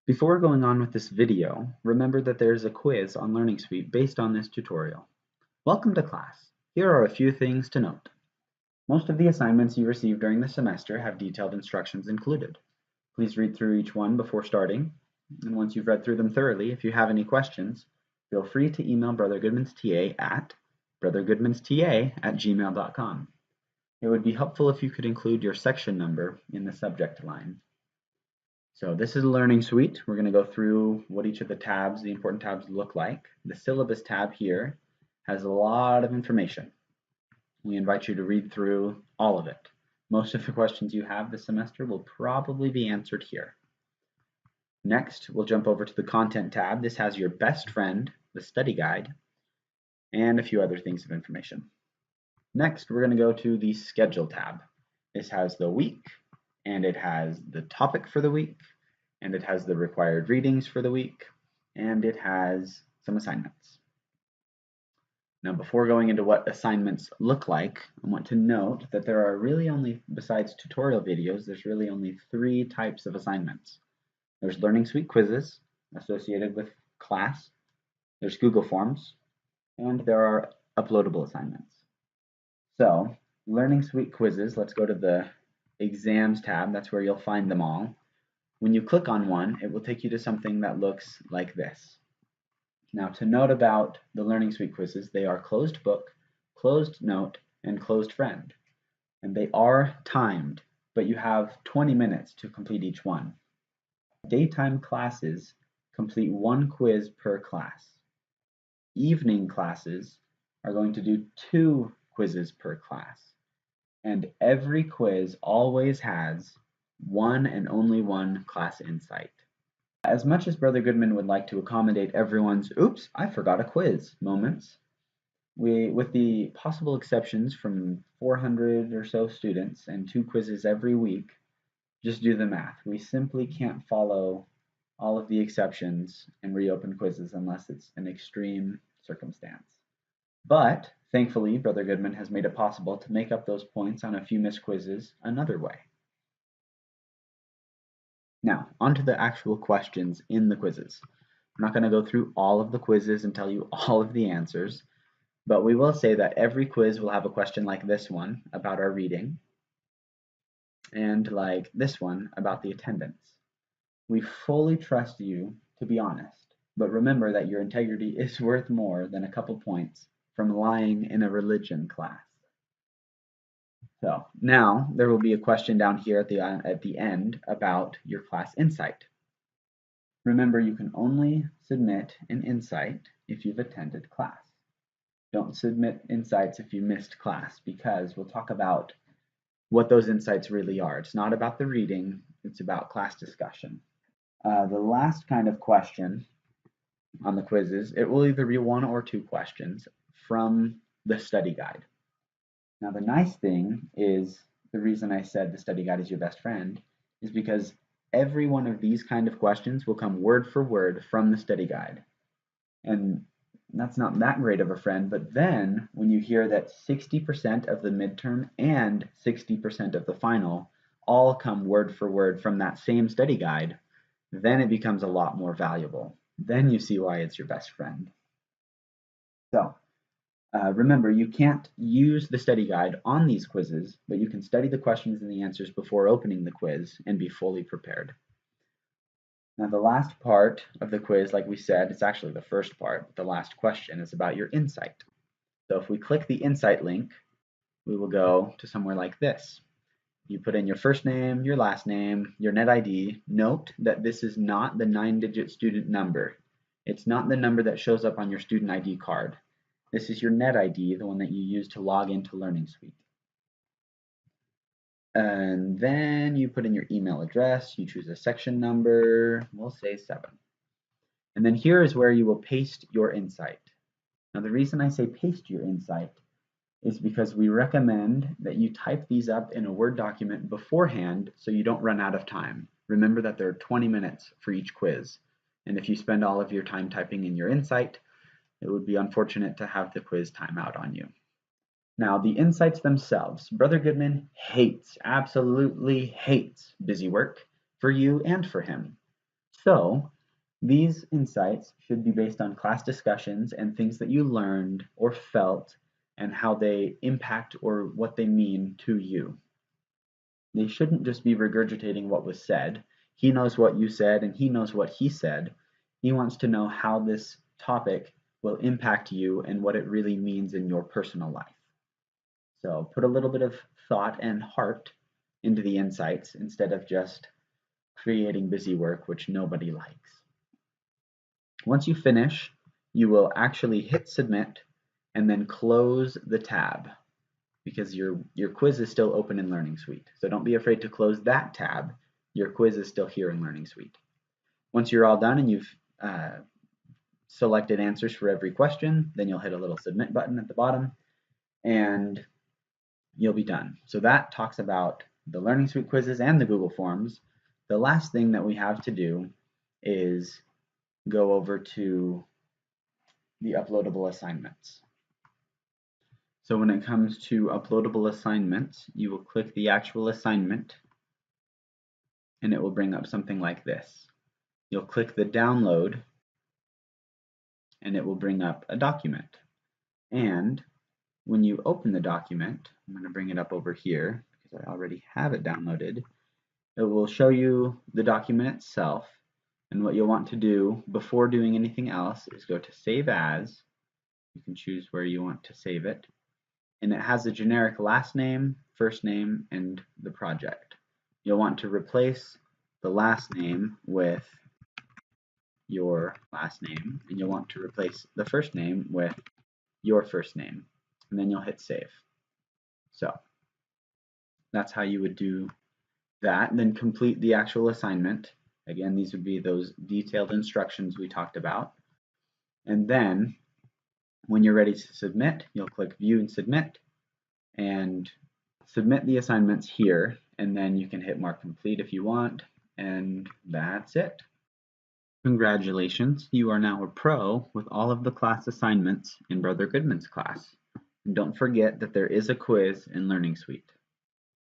Before going on with this video, remember that there is a quiz on Learning Suite based on this tutorial. Welcome to class. Here are a few things to note. Most of the assignments you receive during the semester have detailed instructions included. Please read through each one before starting, and once you've read through them thoroughly, if you have any questions, feel free to email Brother Goodman's TA at brothergoodmansta@gmail.com. It would be helpful if you could include your section number in the subject line. So this is a Learning Suite. We're going to go through what each of the tabs, the important tabs, look like. The syllabus tab here has a lot of information. We invite you to read through all of it. Most of the questions you have this semester will probably be answered here. Next, we'll jump over to the Content tab. This has your best friend, the study guide, and a few other things of information. Next, we're going to go to the Schedule tab. This has the week, and it has the topic for the week, and it has the required readings for the week, and it has some assignments. Now, before going into what assignments look like, I want to note that there are really only, besides tutorial videos, there's really only 3 types of assignments. There's Learning Suite quizzes associated with class, there's Google Forms, and there are uploadable assignments. So, Learning Suite quizzes, let's go to the Exams tab, that's where you'll find them all. When you click on one, it will take you to something that looks like this. Now, to note about the Learning Suite quizzes, they are closed book, closed note, and closed friend. And they are timed, but you have 20 minutes to complete each one. Daytime classes complete 1 quiz per class. Evening classes are going to do 2 quizzes per class. And every quiz always has one and only one class insight. As much as Brother Goodman would like to accommodate everyone's "oops, I forgot a quiz" moments, with the possible exceptions from 400 or so students and 2 quizzes every week, just do the math. We simply can't follow all of the exceptions and reopen quizzes unless it's an extreme circumstance. But thankfully, Brother Goodman has made it possible to make up those points on a few missed quizzes another way. Now, onto the actual questions in the quizzes. I'm not going to go through all of the quizzes and tell you all of the answers, but we will say that every quiz will have a question like this one about our reading, and like this one about the attendance. We fully trust you to be honest, but remember that your integrity is worth more than a couple points from lying in a religion class. So now there will be a question down here at the end about your class insight. Remember, you can only submit an insight if you've attended class. Don't submit insights if you missed class, because we'll talk about what those insights really are. It's not about the reading, it's about class discussion. The last kind of question on the quizzes, it will either be 1 or 2 questions from the study guide. Now, the nice thing is, the reason I said the study guide is your best friend is because every one of these kind of questions will come word for word from the study guide. And that's not that great of a friend, but then when you hear that 60% of the midterm and 60% of the final all come word for word from that same study guide, then it becomes a lot more valuable. Then you see why it's your best friend. So, remember, you can't use the study guide on these quizzes, but you can study the questions and the answers before opening the quiz and be fully prepared. Now, the last part of the quiz, like we said, it's actually the first part. The last question is about your insight. So if we click the insight link, we will go to somewhere like this. You put in your first name, your last name, your net ID. Note that this is not the 9-digit student number. It's not the number that shows up on your student ID card. This is your net ID, the one that you use to log into Learning Suite. And then you put in your email address, you choose a section number, we'll say 7. And then here is where you will paste your insight. Now, the reason I say paste your insight is because we recommend that you type these up in a Word document beforehand so you don't run out of time. Remember that there are 20 minutes for each quiz, and if you spend all of your time typing in your insight, it would be unfortunate to have the quiz time out on you. Now, the insights themselves. Brother Goodman hates, absolutely hates busy work for you and for him. So these insights should be based on class discussions and things that you learned or felt and how they impact or what they mean to you. They shouldn't just be regurgitating what was said. He knows what you said and he knows what he said. He wants to know how this topic will impact you and what it really means in your personal life. So put a little bit of thought and heart into the insights instead of just creating busy work, which nobody likes. Once you finish, you will actually hit submit and then close the tab because your quiz is still open in Learning Suite. So don't be afraid to close that tab. Your quiz is still here in Learning Suite. Once you're all done and you've selected answers for every question, then you'll hit a little submit button at the bottom and you'll be done. So that talks about the Learning Suite quizzes and the Google Forms. The last thing that we have to do is go over to the uploadable assignments. So when it comes to uploadable assignments, you will click the actual assignment and it will bring up something like this. You'll click the download and it will bring up a document. And when you open the document, I'm going to bring it up over here because I already have it downloaded. It will show you the document itself, and what you'll want to do before doing anything else is go to Save As. You can choose where you want to save it, and it has a generic last name, first name, and the project. You'll want to replace the last name with your last name, and you'll want to replace the first name with your first name, and then you'll hit save. So that's how you would do that, and then complete the actual assignment. Again, these would be those detailed instructions we talked about. And then when you're ready to submit, you'll click View and Submit and submit the assignments here, and then you can hit Mark Complete if you want, and that's it. Congratulations, you are now a pro with all of the class assignments in Brother Goodman's class. And don't forget that there is a quiz in Learning Suite.